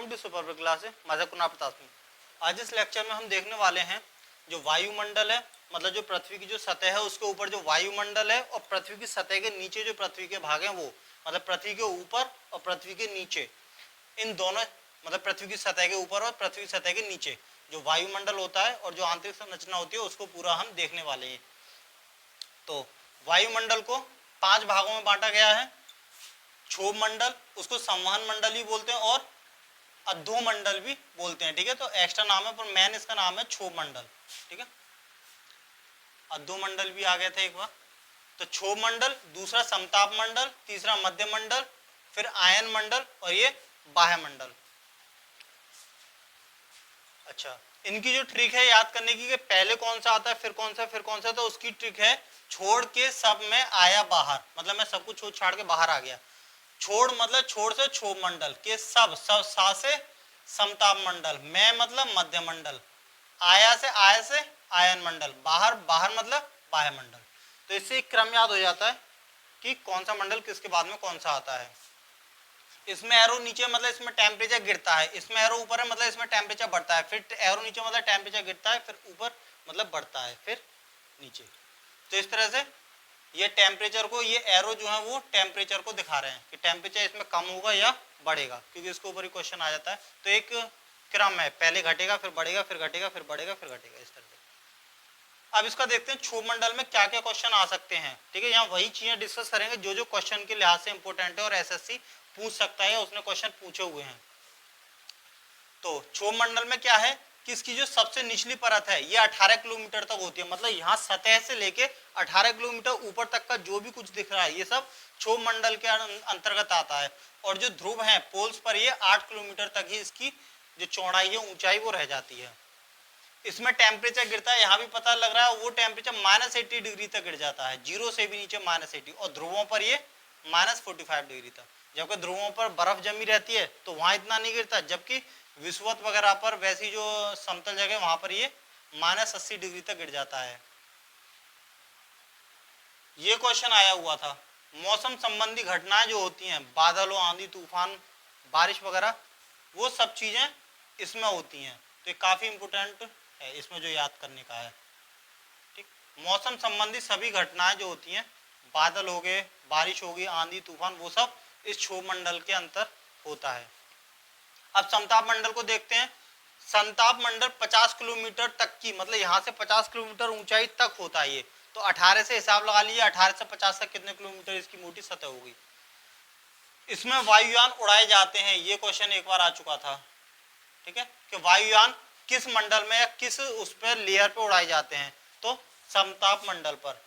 To super class है मजाक कुनाल प्रताप सिंह। आज इस लेक्चर में हम देखने वाले हैं जो वायुमंडल है, मतलब जो पृथ्वी की जो सतह है उसके ऊपर जो वायुमंडल है, और पृथ्वी की सतह के नीचे जो पृथ्वी के भाग हैं वो, मतलब पृथ्वी के ऊपर और पृथ्वी के नीचे, इन दोनों, मतलब पृथ्वी की सतह के ऊपर और पृथ्वी की सतह के नीचे जो वायुमंडल होता है और जो आंतरिक संरचना होती है उसको पूरा हम देखने वाले हैं। तो वायुमंडल को 5 भागों में बांटा गया है। क्षोभ मंडल, उसको संवहन मंडल भी बोलते हैं और अधोमंडल भी बोलते हैं, ठीक है। तो एक्स्ट्रा नाम है पर मेन इसका नाम है क्षोभ मंडल, ठीक है। अधोमंडल भी आ गया था एक बार। तो क्षोभ मंडल, दूसरा समताप मंडल, तीसरा मध्य मंडल, फिर आयन मंडल और ये बाह्य मंडल। अच्छा, इनकी जो ट्रिक है याद करने की कि पहले कौन सा आता है फिर कौन सा फिर कौन सा, तो उसकी ट्रिक है छोड़ के सब में आया बाहर, मतलब मैं सब कुछ छोड़ छाड़ के बाहर आ गया। छोड़ मतलब छोड़ से क्षोभ मंडल के सब सा से समताप मंडल, मैं मतलब मध्य मंडल, आया से आयन मंडल, बाहर बाहर मतलब बाह्य मंडल। तो इससे एक क्रम याद हो जाता है कि कौन सा मंडल किसके बाद में कौन सा आता है। इसमें एरो नीचे मतलब इसमें टेम्परेचर गिरता है, इसमें एरो ऊपर है मतलब इसमें टेम्परेचर बढ़ता है, फिर एरो नीचे मतलब टेम्परेचर गिरता है, फिर ऊपर मतलब बढ़ता है, फिर नीचे। तो इस तरह से ये टेम्परेचर को, ये एरो जो है वो टेम्परेचर को दिखा रहे हैं कि टेम्परेचर इसमें कम होगा या बढ़ेगा, क्योंकि इसके ऊपर ही क्वेश्चन आ जाता है। तो एक क्रम है, पहले घटेगा फिर बढ़ेगा फिर घटेगा फिर बढ़ेगा फिर घटेगा, इस तरह से। अब इसका देखते हैं क्षोभ मंडल में क्या क्या क्वेश्चन आ सकते हैं, ठीक है। यहाँ वही चीजें डिस्कस करेंगे जो जो क्वेश्चन के लिहाज से इंपॉर्टेंट है और एसएससी पूछ सकता है, उसने क्वेश्चन पूछे हुए हैं। तो क्षोभ मंडल में क्या है कि इसकी जो सबसे निचली परत है ये 18 किलोमीटर तक होती है, मतलब यहाँ सतह से लेके 18 किलोमीटर ऊपर तक का जो भी कुछ दिख रहा है ये सब क्षोभ मंडल के अंतर्गत आता है। और जो ध्रुव है पोल्स पर ये 8 किलोमीटर तक ही इसकी जो चौड़ाई है, ऊंचाई वो रह जाती है। इसमें टेम्परेचर गिरता है, यहाँ भी पता लग रहा है, वो टेम्परेचर -80 डिग्री तक गिर जाता है, 0 से भी नीचे -80, और ध्रुवों पर ये -45 डिग्री तक। जबकि ध्रुवों पर बर्फ जमी रहती है तो वहां इतना नहीं गिरता, जबकि विषुवत वगैरह पर, वैसी जो समतल जगह वहां पर ये -80 डिग्री तक गिर जाता है। ये क्वेश्चन आया हुआ था। मौसम संबंधी घटनाएं जो होती हैं, बादलों, आंधी तूफान, बारिश वगैरह, वो सब चीजें इसमें होती हैं। तो ये काफी इंपोर्टेंट है इसमें जो याद करने का है, ठीक। मौसम संबंधी सभी घटनाएं जो होती हैं, बादल हो गए, बारिश होगी, आंधी तूफान, वो सब इस क्षोभ मंडल के अंतर होता है। अब समताप मंडल को देखते हैं। समताप मंडल 50 किलोमीटर तक की, मतलब यहाँ से 50 किलोमीटर ऊंचाई तक होता है ये। तो 18 से हिसाब लगा लीजिए, 18 से 50 तक कितने किलोमीटर इसकी मोटी सतह होगी। इसमें वायुयान उड़ाए जाते हैं, ये क्वेश्चन एक बार आ चुका था, ठीक है, कि वायुयान किस मंडल में या किस उस पर लेयर पे उड़ाए जाते हैं। तो समताप मंडल पर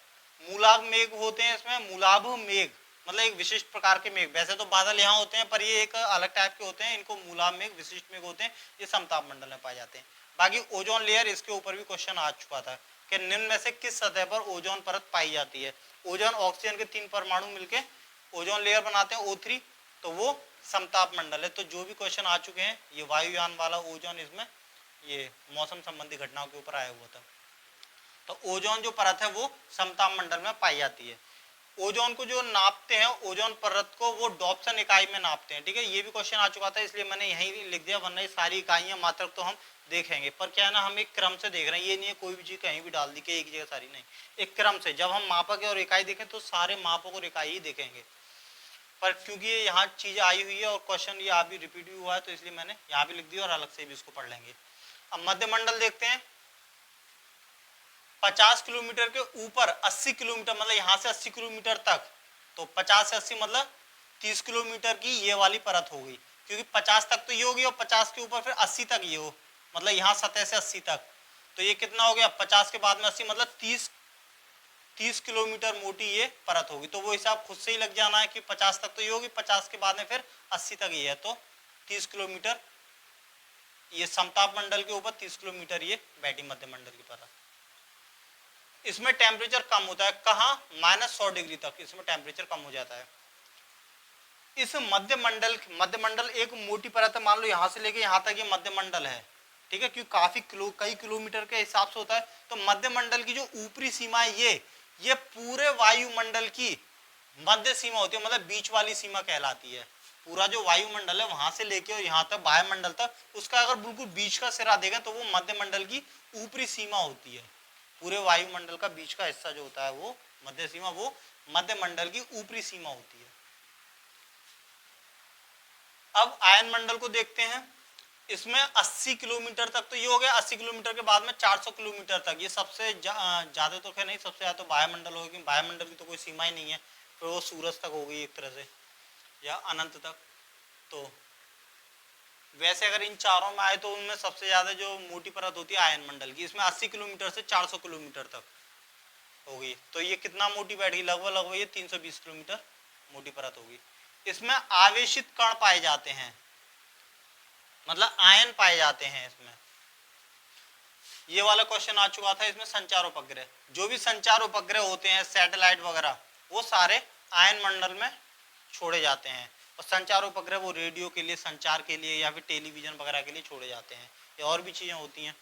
मूलाभ मेघ होते हैं, इसमें मूलाभ मेघ मतलब एक विशिष्ट प्रकार के मेघ, वैसे तो बादल यहाँ होते हैं पर ये एक अलग टाइप के होते हैं, इनको मूलाभ मेघ, विशिष्ट मेघ होते हैं, ये समताप मंडल में पाए जाते हैं। बाकी ओजोन लेयर, इसके ऊपर भी क्वेश्चन आ चुका था कि निम्न में से किस सतह पर ओजोन परत पाई जाती है। ओजोन ऑक्सीजन के 3 परमाणु मिलकर ओजोन लेयर बनाते हैं, O3, तो वो समताप मंडल है। तो जो भी क्वेश्चन आ चुके हैं, ये वायुयान वाला ओजोन, इसमें ये मौसम संबंधी घटनाओं के ऊपर आया हुआ था। तो ओजोन जो परत है वो समताप मंडल में पाई जाती है। ओजोन को जो नापते हैं, ओजोन परत को, वो डॉप्सन इकाई में नापते हैं, ठीक है। ये भी क्वेश्चन आ चुका था, इसलिए मैंने यहीं लिख दिया, वरना ये सारी इकाइयां मात्रक तो हम देखेंगे, पर क्या है ना, हम एक क्रम से देख रहे हैं, ये नहीं है कोई भी चीज कहीं भी डाल दी कि एक जगह सारी, नहीं, एक क्रम से। जब हम मापक और इकाई देखें तो सारे मापक और इकाई ही देखेंगे, पर क्योंकि ये यहाँ चीज आई हुई है और क्वेश्चन ये आप भी रिपीट भी हुआ है, तो इसलिए मैंने यहाँ भी लिख दिया और अलग से भी इसको पढ़ लेंगे। अब मध्य मंडल देखते हैं। 50 किलोमीटर के ऊपर 80 किलोमीटर, मतलब यहाँ से 80 किलोमीटर तक, तो 50 से 80 मतलब 30 किलोमीटर की ये वाली परत हो गई, क्योंकि 50 तक तो ये होगी और 50 के ऊपर फिर 80 तक ये हो, मतलब यहाँ सतह से 80 तक, तो ये कितना हो गया, 50 के बाद में 80 मतलब 30 किलोमीटर मोटी ये परत होगी। तो वो हिसाब खुद से ही लग जाना है कि 50 तक तो ये होगी, 50 के बाद में फिर 80 तक ये है, तो 30 किलोमीटर ये समताप मंडल के ऊपर, 30 किलोमीटर ये बैठी मध्य मंडल की परत। इसमें टेम्परेचर कम होता है, कहाँ, -100 डिग्री तक इसमें टेम्परेचर कम हो जाता है। इस मध्य मंडल एक मोटी परत है, मान लो यहाँ से लेके यहाँ तक ये मध्य मंडल है, ठीक है, क्योंकि काफी कई किलोमीटर के हिसाब से होता है। तो मध्य मंडल की जो ऊपरी सीमा है ये पूरे वायुमंडल की मध्य सीमा होती है, मतलब बीच वाली सीमा कहलाती है, पूरा जो वायुमंडल है वहां से लेके और यहाँ तक वायुमंडल तक, उसका अगर बिल्कुल बीच का सिरा देखें तो वो मध्यमंडल की ऊपरी सीमा होती है। पूरे वायुमंडल का बीच का हिस्सा जो होता है वो मध्य सीमा, वो मध्यमंडल की ऊपरी सीमा होती है। अब आयन मंडल को देखते हैं। इसमें 80 किलोमीटर तक तो ये हो गया, 80 किलोमीटर के बाद में 400 किलोमीटर तक, ये सबसे ज्यादा तो खैर नहीं, सबसे ज्यादा तो वायुमंडल होगी, वायुमंडल की तो कोई सीमा ही नहीं है, फिर वो सूरज तक हो गई एक तरह से, या अनंत तक। तो वैसे अगर इन चारों में आए तो उनमें सबसे ज्यादा जो मोटी परत होती है आयन मंडल की, इसमें 80 किलोमीटर से 400 किलोमीटर तक होगी। तो ये कितना मोटी बैठेगी, लगभग लगभग ये 320 किलोमीटर मोटी परत होगी। इसमें आवेशित कण पाए जाते हैं, मतलब आयन पाए जाते हैं इसमें। ये वाला क्वेश्चन आ चुका था इसमें। संचार उपग्रह, जो भी संचार उपग्रह होते हैं, सैटेलाइट वगैरह, वो सारे आयन मंडल में छोड़े जाते हैं। और संचार उपग्रह वो रेडियो के लिए, संचार के लिए, या फिर टेलीविजन वगैरह के लिए छोड़े जाते हैं, या और भी चीजें होती हैं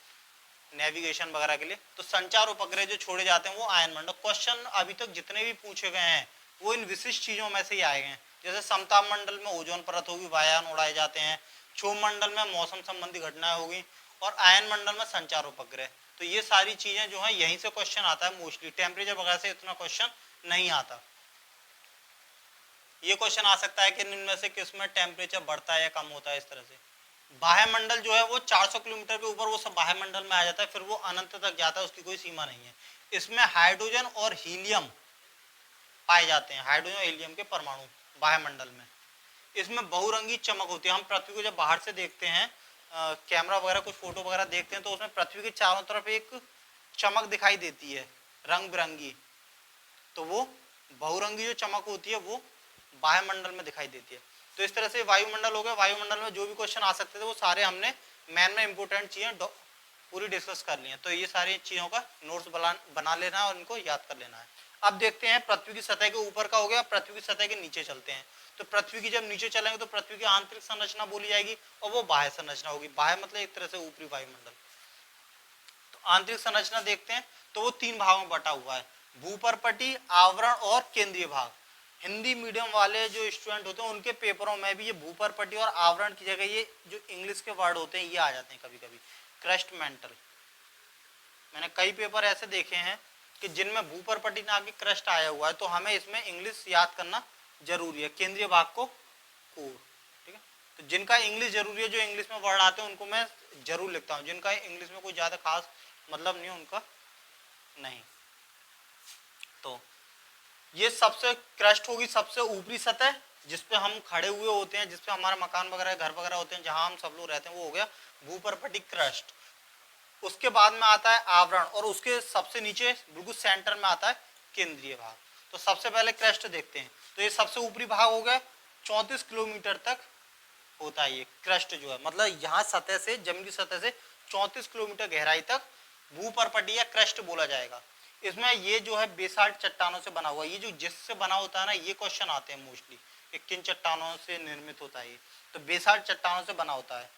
नेविगेशन वगैरह के लिए। तो संचार उपग्रह जो छोड़े जाते हैं वो आयन मंडल। क्वेश्चन अभी तक जितने भी पूछे गए हैं वो इन विशिष्ट चीजों में से ही आए हैं। जैसे समताप मंडल में ओजोन परत होगी, वायुयान उड़ाए जाते हैं। क्षोभ मंडल में मौसम संबंधी घटनाएं होगी, और आयन मंडल में संचार उपग्रह। तो ये सारी चीजें जो है यहीं से क्वेश्चन आता है मोस्टली। टेम्परेचर वगैरह से इतना क्वेश्चन नहीं आता। ये क्वेश्चन आ सकता है कि इनमें से किस में टेम्परेचर बढ़ता है या कम होता है, इस तरह से। बाह्य मंडल जो है वो 400 किलोमीटर के ऊपर वो सब बाह्य मंडल में आ जाता है, फिर वो अनंत तक जाता है, उसकी कोई सीमा नहीं है। इसमें हाइड्रोजन और हीलियम पाए जाते हैं, हाइड्रोजन और हीलियम के परमाणु बाह्य मंडल में। इसमें बहुरंगी चमक होती है। हम पृथ्वी को जब बाहर से देखते हैं, कैमरा वगैरह कुछ फोटो वगैरह देखते हैं, तो उसमें पृथ्वी के चारों तरफ एक चमक दिखाई देती है रंग बिरंगी। तो वो बहुरंगी जो चमक होती है वो वायुमंडल में दिखाई देती है। तो इस तरह से वायुमंडल हो गया। वायुमंडल में जो भी क्वेश्चन आ सकते थे वो सारे हमने मैन में इंपोर्टेंट चीजें पूरी डिस्कस कर ली है। तो ये सारी चीजों का नोट्स बना लेना है और इनको याद कर लेना है। अब देखते हैं पृथ्वी की सतह के ऊपर का हो गया, पृथ्वी की सतह के नीचे चलते हैं। तो पृथ्वी की जब नीचे चलेंगे तो पृथ्वी की आंतरिक संरचना बोली जाएगी, और वो बाह्य संरचना होगी। बाह्य मतलब एक तरह से ऊपरी वायुमंडल। तो आंतरिक संरचना देखते हैं तो वो 3 भागों में बटा हुआ है, भूपर्पटी, आवरण और केंद्रीय भाग। हिंदी मीडियम वाले जो स्टूडेंट होते हैं उनके पेपरों में भी ये भूपर्पटी और आवरण की जगह ये जो इंग्लिश के वर्ड होते हैं ये आ जाते हैं कभी कभी, क्रस्ट मेंटल। मैंने कई पेपर ऐसे देखे हैं कि जिनमें भूपर्पटी ना के क्रस्ट आया हुआ है, तो हमें इसमें इंग्लिश याद करना जरूरी है, केंद्रीय भाग को कोर। ठीक है, तो जिनका इंग्लिश जरूरी है, जो इंग्लिश में वर्ड आते हैं उनको मैं जरूर लिखता हूँ, जिनका इंग्लिश में कोई ज्यादा खास मतलब नहीं उनका नहीं। तो ये सबसे क्रस्ट होगी, सबसे ऊपरी सतह जिसपे हम खड़े हुए होते हैं, जिसपे हमारा मकान वगैरह घर वगैरह होते हैं, जहां हम सब लोग रहते हैं, वो हो गया भूपर्पटी क्रस्ट। उसके बाद में आता है आवरण, और उसके सबसे नीचे बिल्कुल सेंटर में आता है केंद्रीय भाग। तो सबसे पहले क्रस्ट देखते हैं। तो ये सबसे ऊपरी भाग हो गया, 34 किलोमीटर तक होता है ये क्रस्ट जो है, मतलब यहाँ सतह से, जमीन की सतह से 34 किलोमीटर गहराई तक भूपर्पटी या क्रस्ट बोला जाएगा। इसमें ये जो है बेसाल्ट चट्टानों से बना हुआ, ये जो जिससे बना होता है ना, ये क्वेश्चन आते हैं मोस्टली, किन चट्टानों से निर्मित होता है ये। तो बेसाल्ट चट्टानों से बना होता है।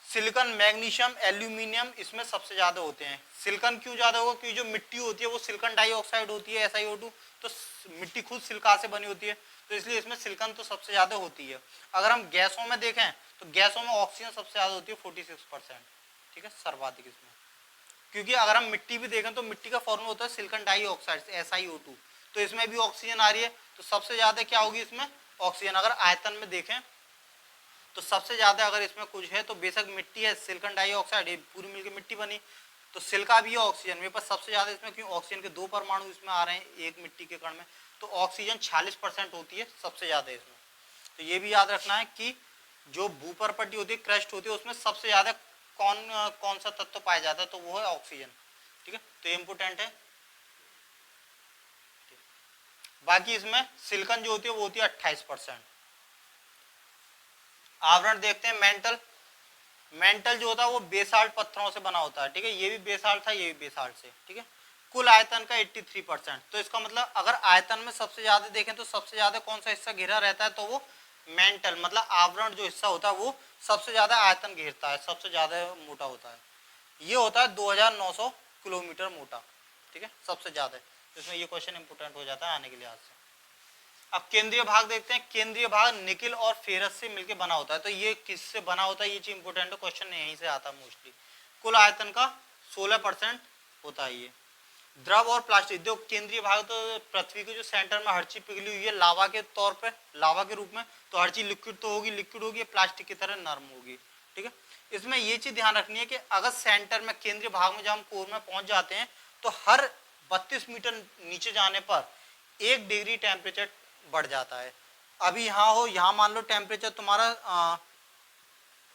सिलिकॉन, मैग्नीशियम, एल्यूमिनियम इसमें सबसे ज्यादा होते हैं। सिलिकॉन क्यों ज्यादा होगा, क्योंकि जो मिट्टी होती है वो सिलिकॉन डाइऑक्साइड होती है, SiO2। तो मिट्टी खुद सिलिका से बनी होती है, तो इसलिए इसमें सिलिकॉन तो सबसे ज्यादा होती है। अगर हम गैसों में देखें तो गैसों में ऑक्सीजन सबसे ज्यादा होती है, 46%। ठीक है, सर्वाधिक इसमें। क्योंकि अगर हम मिट्टी भी देखें तो मिट्टी का फॉर्मूला होता है सिलिकॉन डाइऑक्साइड, SiO2। तो इसमें भी ऑक्सीजन आ रही है, तो सबसे ज्यादा क्या होगी इसमें, ऑक्सीजन। अगर आयतन में देखें तो सबसे ज्यादा अगर इसमें कुछ है तो बेशक मिट्टी है, सिलिकॉन डाइऑक्साइड, ये पूरी मिलकर मिट्टी बनी, तो सिलिका भी है, ऑक्सीजन भी, पर सबसे ज्यादा इसमें क्यों, ऑक्सीजन के 2 परमाणु इसमें आ रहे हैं एक मिट्टी के कण में, तो ऑक्सीजन 46% होती है सबसे ज्यादा इसमें। तो ये भी याद रखना है कि जो भूपर्पटी होती है, क्रस्ट होती है, उसमें सबसे ज्यादा कौन सा तत्व पाया जाता है, तो वो है ऑक्सीजन। ठीक है, तो ये इंपोर्टेंट है। बाकी इसमें सिलिकॉन जो होती है वो होती है 28%। आवरण देखते हैं, मेंटल। मेंटल जो होता है वो बेसाल्ट पत्थरों से बना होता है। ठीक है, ये भी बेसाल्ट था, ये भी बेसाल्ट से। ठीक है, कुल आयतन का 83%। तो इसका मतलब अगर आयतन में सबसे ज्यादा देखें तो सबसे ज्यादा कौन सा हिस्सा घिरा रहता है, तो वो मेंटल, मतलब आवरण जो हिस्सा होता है वो सबसे ज्यादा आयतन घेरता है, सबसे ज्यादा मोटा होता है। ये होता है 2900 किलोमीटर मोटा। ठीक है, सबसे ज्यादा। इसमें ये क्वेश्चन इंपोर्टेंट हो जाता है आने के लिहाज से। अब केंद्रीय भाग देखते हैं। केंद्रीय भाग निकिल और फेरस से मिलकर बना होता है। तो ये किससे बना होता है, ये चीज इंपोर्टेंट है, क्वेश्चन यहीं से आता है मोस्टली। कुल आयतन का 16% होता है ये। द्रव और प्लास्टिक, जो केंद्रीय भाग तो पृथ्वी के जो सेंटर में हर चीज पिघली हुई है लावा के तौर पे, लावा के रूप में, तो हर चीज लिक्विड तो होगी, लिक्विड होगी, प्लास्टिक की तरह नर्म होगी। ठीक है, इसमें ये चीज ध्यान रखनी है कि अगर सेंटर में केंद्रीय भाग में जब हम कोर में पहुंच जाते हैं तो हर 32 मीटर नीचे जाने पर 1 डिग्री टेम्परेचर बढ़ जाता है। अभी यहाँ हो, यहाँ मान लो टेम्परेचर तुम्हारा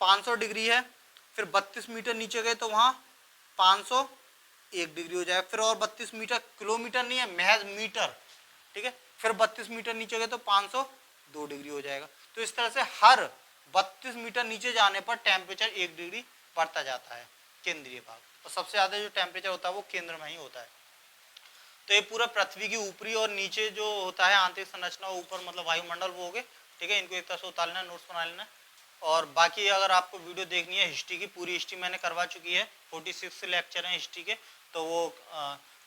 500 डिग्री है, फिर 32 मीटर नीचे गए तो वहाँ 501 डिग्री हो जाएगा, फिर और 32 मीटर, किलोमीटर नहीं है महज मीटर, ठीक है, फिर 32 मीटर नीचे गए तो 502 डिग्री हो जाएगा। तो इस तरह से हर 32 मीटर नीचे जाने पर टेम्परेचर 1 डिग्री बढ़ता जाता है केंद्रीय भाग, और सबसे ज्यादा जो टेम्परेचर होता है वो केंद्र में ही होता है। तो ये पूरा पृथ्वी की ऊपरी और नीचे जो होता है आंतरिक संरचना, ऊपर मतलब वायुमंडल वो हो गए। ठीक है, इनको एक तरह से उतार लेना, नोट्स बना लेना। और बाकी अगर आपको वीडियो देखनी है हिस्ट्री की, पूरी हिस्ट्री मैंने करवा चुकी है, 46 लेक्चर हैं हिस्ट्री के, तो वो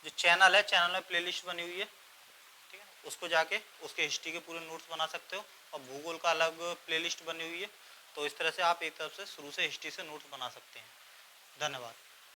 जो चैनल है, चैनल में प्लेलिस्ट बनी हुई है, ठीक है, उसको जाके उसके हिस्ट्री के पूरे नोट्स बना सकते हो। और भूगोल का अलग प्लेलिस्ट बनी हुई है। तो इस तरह से आप एक तरफ से शुरू से हिस्ट्री से नोट्स बना सकते हैं। धन्यवाद।